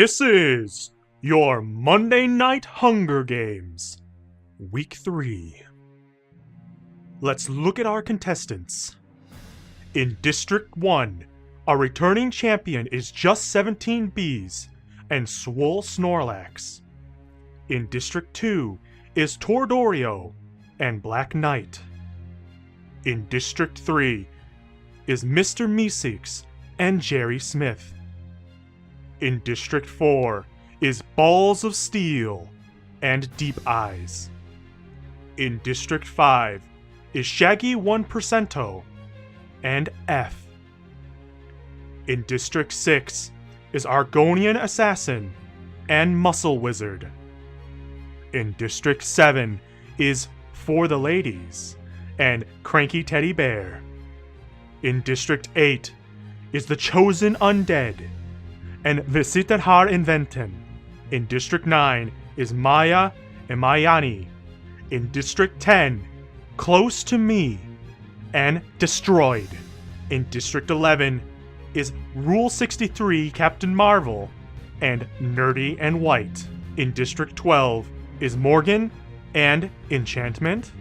This is your Monday Night Hunger Games, Week 3. Let's look at our contestants. In District 1, our returning champion is Just 17 Bees and Swole Snorlax. In District 2 is Tordorio and Black Knight. In District 3 is Mr. Meeseeks and Jerry Smith. In District 4 is Balls of Steel and Deep Eyes. In District 5 is Shaggy 1%o and F. In District 6 is Argonian Assassin and Muscle Wizard. In District 7 is For the Ladies and Cranky Teddy Bear. In District 8 is The Chosen Undead and Vi sitter här in väntan. In District 9 is Maya and Mayani. In District 10, Close to Me and Destroyed. In District 11 is Rule 63 Captain Marvel and Nerdy and White. In District 12 is Morgan and Enchantment.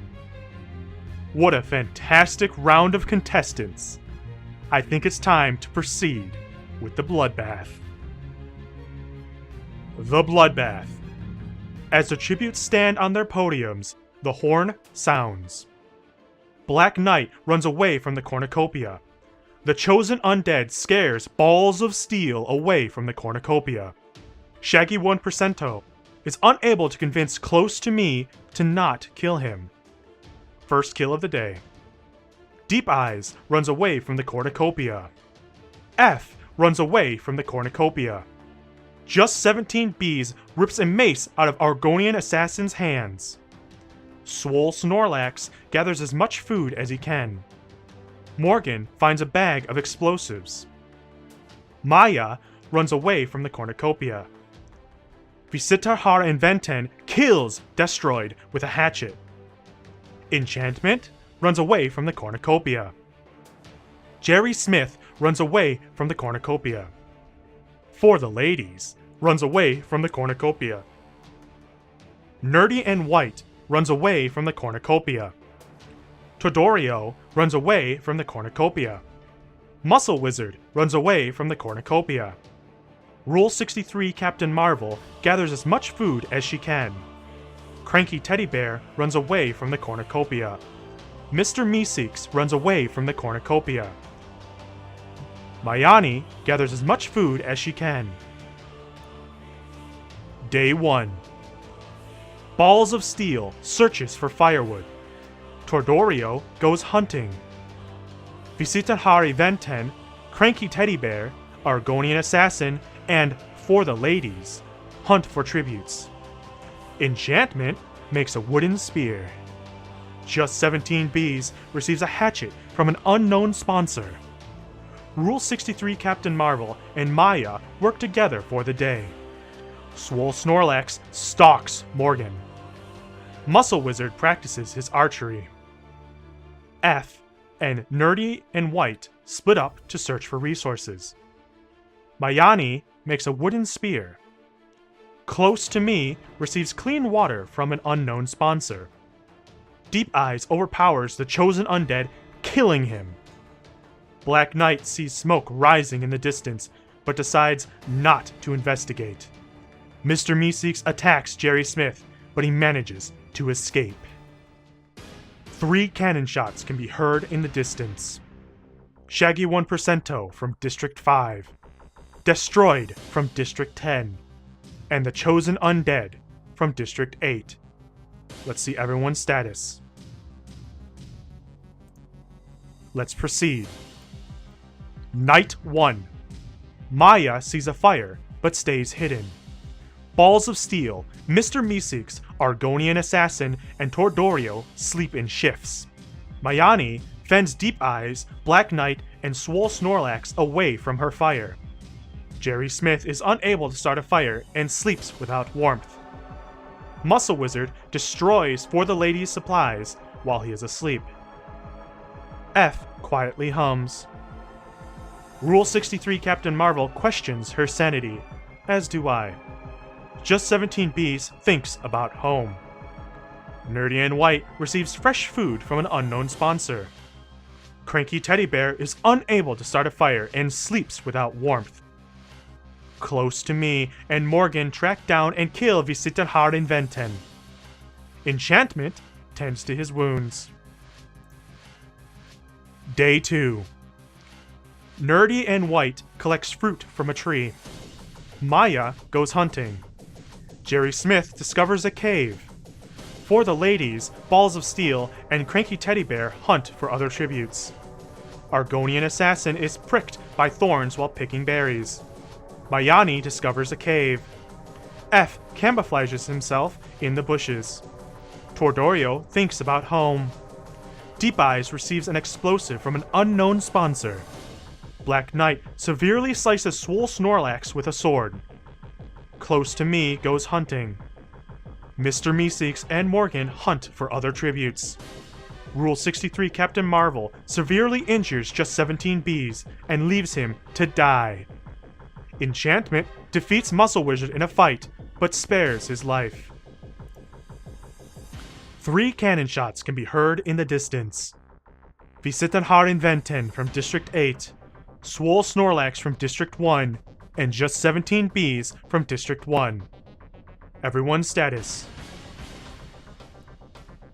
What a fantastic round of contestants. I think it's time to proceed with the bloodbath. The Bloodbath. As the tributes stand on their podiums, the horn sounds. Black Knight runs away from the cornucopia. The Chosen Undead scares Balls of Steel away from the cornucopia. Shaggy 1%o is unable to convince Close to Me to not kill him. First kill of the day. Deep Eyes runs away from the cornucopia. F runs away from the cornucopia. Just 17 Bees rips a mace out of Argonian Assassin's hands. Swole Snorlax gathers as much food as he can. Morgan finds a bag of explosives. Maya runs away from the cornucopia. Vi sitter här in väntan kills Destroyed with a hatchet. Enchantment runs away from the cornucopia. Jerry Smith runs away from the cornucopia. For the Ladies runs away from the cornucopia. Nerdy and White runs away from the cornucopia. Tordorio runs away from the cornucopia. Muscle Wizard runs away from the cornucopia. Rule 63 Captain Marvel gathers as much food as she can. Cranky Teddy Bear runs away from the cornucopia. Mr. Meeseeks runs away from the cornucopia. Mayani gathers as much food as she can. Day 1. Balls of Steel searches for firewood. Tordorio goes hunting. Vi sitter här i väntan, Cranky Teddy Bear, Argonian Assassin, and For the Ladies hunt for tributes. Enchantment makes a wooden spear. Just 17 Bees receives a hatchet from an unknown sponsor. Rule 63 Captain Marvel and Maya work together for the day. Swole Snorlax stalks Morgan. Muscle Wizard practices his archery. F and Nerdy and White split up to search for resources. Mayani makes a wooden spear. Close to Me receives clean water from an unknown sponsor. Deep Eyes overpowers the Chosen Undead, killing him. Black Knight sees smoke rising in the distance, but decides not to investigate. Mr. Meeseeks attacks Jerry Smith, but he manages to escape. 3 cannon shots can be heard in the distance. Shaggy 1%o from District 5, Destroyed from District 10, and the Chosen Undead from District 8. Let's see everyone's status. Let's proceed. Night 1. Maya sees a fire, but stays hidden. Balls of Steel, Mr. Meeseeks, Argonian Assassin, and Tordorio sleep in shifts. Mayani fends Deep Eyes, Black Knight, and Swole Snorlax away from her fire. Jerry Smith is unable to start a fire and sleeps without warmth. Muscle Wizard destroys For the Ladies' supplies while he is asleep. F quietly hums. Rule 63 Captain Marvel questions her sanity. as do I. Just 17 Bees thinks about home. Nerdy and White receives fresh food from an unknown sponsor. Cranky Teddy Bear is unable to start a fire and sleeps without warmth. Close to Me and Morgan track down and kill Vi sitter här in väntan. Enchantment tends to his wounds. Day 2. Nerdy and White collects fruit from a tree. Maya goes hunting. Jerry Smith discovers a cave. For the ladies, Balls of Steel and Cranky Teddy Bear hunt for other tributes. Argonian Assassin is pricked by thorns while picking berries. Mayani discovers a cave. F camouflages himself in the bushes. Tordorio thinks about home. Deep Eyes receives an explosive from an unknown sponsor. Black Knight severely slices Swole Snorlax with a sword. Close to Me goes hunting. Mr. Meeseeks and Morgan hunt for other tributes. Rule 63 Captain Marvel severely injures just 17 Bees and leaves him to die. Enchantment defeats Muscle Wizard in a fight, but spares his life. 3 cannon shots can be heard in the distance. Vi sitter här in väntan from District 8, Swole Snorlax from District 1, and just 17 Bees from District 1. Everyone's status.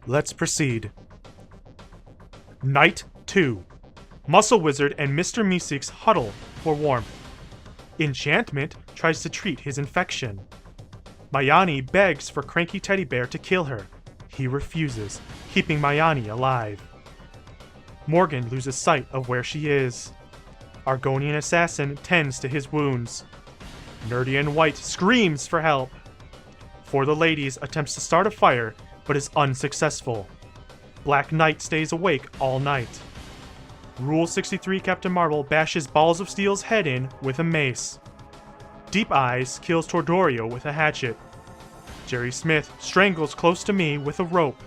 Let's proceed. Night 2. Muscle Wizard and Mr. Meeseeks huddle for warmth. Enchantment tries to treat his infection. Mayani begs for Cranky Teddy Bear to kill her. He refuses, keeping Mayani alive. Morgan loses sight of where she is. Argonian Assassin tends to his wounds. Nerdy and White screams for help. For the Ladies attempts to start a fire, but is unsuccessful. Black Knight stays awake all night. Rule 63 Captain Marvel bashes Balls of Steel's head in with a mace. Deep Eyes kills Tordorio with a hatchet. Jerry Smith strangles Close to Me with a rope.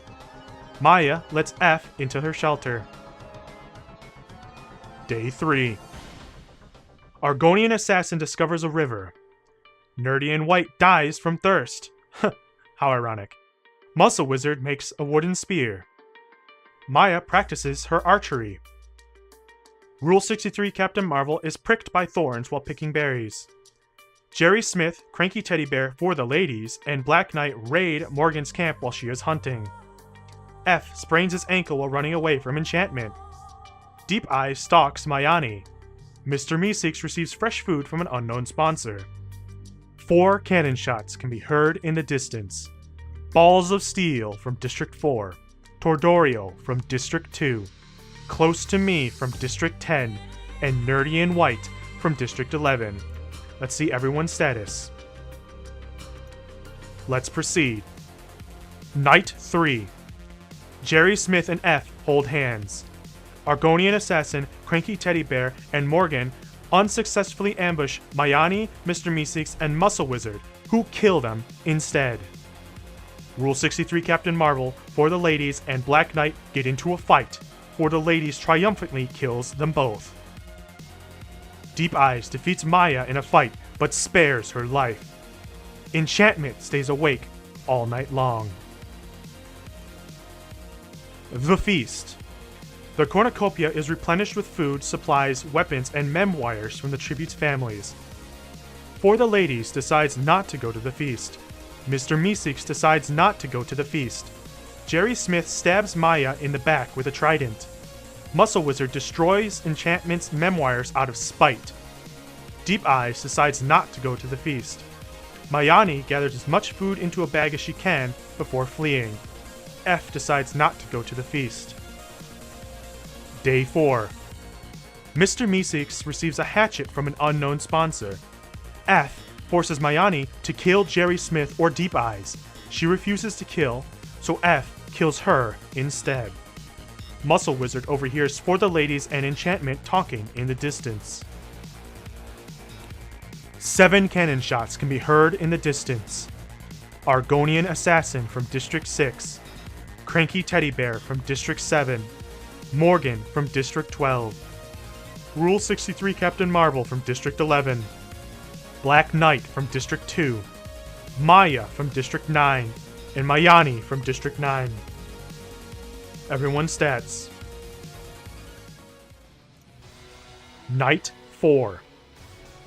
Maya lets F into her shelter. Day 3. Argonian Assassin discovers a river. Nerdy and White dies from thirst. How ironic. Muscle Wizard makes a wooden spear. Maya practices her archery. Rule 63 Captain Marvel is pricked by thorns while picking berries. Jerry Smith, Cranky Teddy Bear for the Ladies, and Black Knight raid Morgan's camp while she is hunting. F sprains his ankle while running away from enchantment. Deep Eyes stalks Mayani. Mr. Meeseeks receives fresh food from an unknown sponsor. 4 cannon shots can be heard in the distance. Balls of Steel from District 4. Tordorio from District 2. Close to Me from District 10. And Nerdy and White from District 11. Let's see everyone's status. Let's proceed. Night 3. Jerry Smith and F hold hands. Argonian Assassin, Cranky Teddy Bear, and Morgan unsuccessfully ambush Mayani, Mr. Meeseeks, and Muscle Wizard, who kill them instead. Rule 63 Captain Marvel, For the Ladies, and Black Knight get into a fight. For the Ladies triumphantly kills them both. Deep Eyes defeats Maya in a fight, but spares her life. Enchantment stays awake all night long. The Feast. The cornucopia is replenished with food, supplies, weapons, and memoirs from the tribute's families. For the Ladies decides not to go to the feast. Mr. Meeseeks decides not to go to the feast. Jerry Smith stabs Maya in the back with a trident. Muscle Wizard destroys Enchantment's memoirs out of spite. Deep Eyes decides not to go to the feast. Mayani gathers as much food into a bag as she can before fleeing. F decides not to go to the feast. Day 4. Mr. Meeseeks receives a hatchet from an unknown sponsor. F forces Mayani to kill Jerry Smith or Deep Eyes. She refuses to kill, so F kills her instead. Muscle Wizard overhears For the Ladies and Enchantment talking in the distance. 7 cannon shots can be heard in the distance. Argonian Assassin from District 6. Cranky Teddy Bear from District 7. Morgan from District 12. Rule 63 Captain Marvel from District 11. Black Knight from District 2, Maya from District 9, and Mayani from District 9. Everyone's stats. Night 4.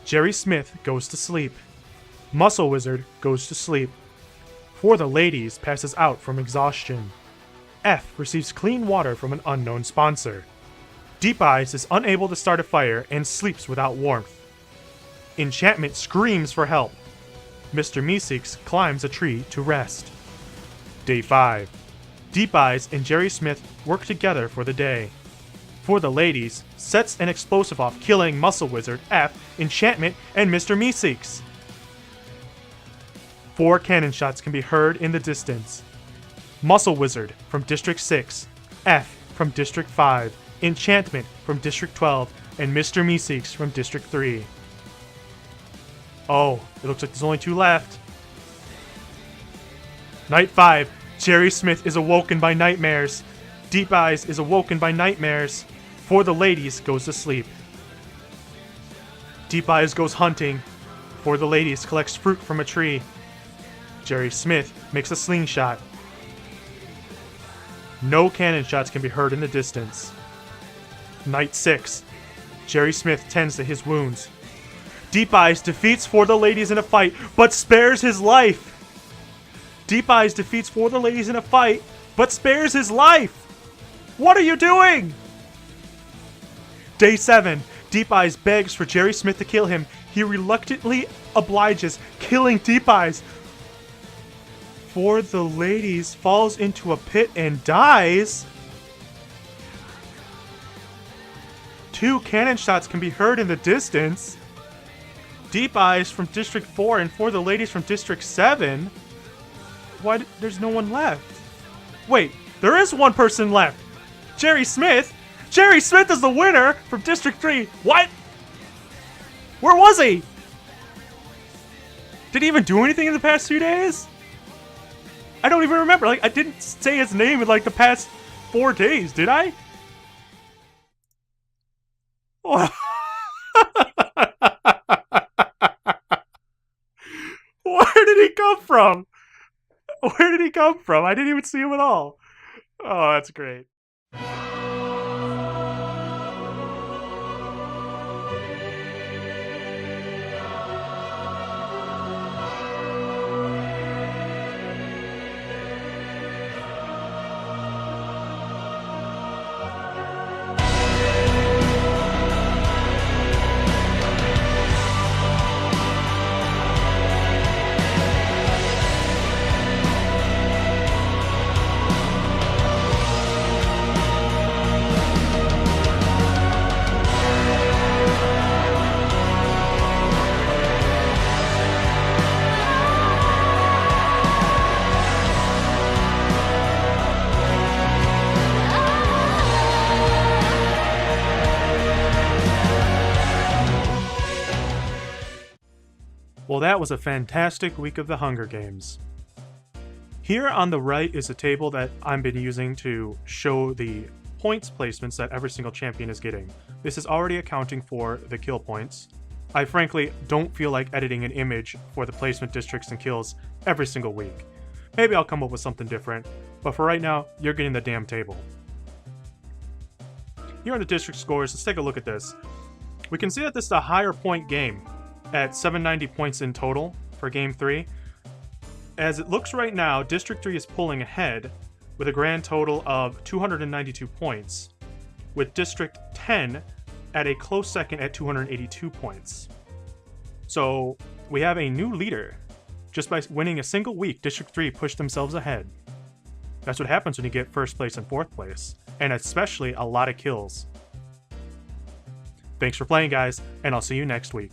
Jerry Smith goes to sleep. Muscle Wizard goes to sleep. For the Ladies passes out from exhaustion. F receives clean water from an unknown sponsor. Deep Eyes is unable to start a fire and sleeps without warmth. Enchantment screams for help. Mr. Meeseeks climbs a tree to rest. Day 5. Deep Eyes and Jerry Smith work together for the day. For the Ladies, sets an explosive off, killing Muscle Wizard, F, Enchantment, and Mr. Meeseeks. 4 cannon shots can be heard in the distance. Muscle Wizard from District 6, F from District 5, Enchantment from District 12, and Mr. Meeseeks from District 3. Oh, it looks like there's only 2 left. Night 5. Jerry Smith is awoken by nightmares. Deep Eyes is awoken by nightmares. For the Ladies goes to sleep. Deep Eyes goes hunting. For the Ladies collects fruit from a tree. Jerry Smith makes a slingshot. No cannon shots can be heard in the distance. Night 6. Jerry Smith tends to his wounds. Deep Eyes defeats For the Ladies in a fight, but spares his life. Deep Eyes defeats For the Ladies in a fight, but spares his life. What are you doing? Day 7. Deep Eyes begs for Jerry Smith to kill him. He reluctantly obliges, killing Deep Eyes. For the Ladies falls into a pit and dies. 2 cannon shots can be heard in the distance. Deep Eyes from District 4 and For the Ladies from District 7. Why? There's no one left. Wait, there is one person left. Jerry Smith. Jerry Smith is the winner from District 3. What? Where was he? Did he even do anything in the past few days? I don't even remember. Like, I didn't say his name in like the past 4 days, did I? Where did he come from? Where did he come from? I didn't even see him at all. Oh, that's great. Well, that was a fantastic week of the Hunger Games. Here on the right is a table that I've been using to show the points placements that every single champion is getting. This is already accounting for the kill points. I frankly don't feel like editing an image for the placement districts and kills every single week. Maybe I'll come up with something different, but for right now, you're getting the damn table. Here are the district scores. Let's take a look at this. We can see that this is a higher point game at 790 points in total for Game 3. As it looks right now, District 3 is pulling ahead with a grand total of 292 points, with District 10 at a close second at 282 points. So we have a new leader. Just by winning a single week, District 3 pushed themselves ahead. That's what happens when you get first place and fourth place, and especially a lot of kills. Thanks for playing, guys, and I'll see you next week.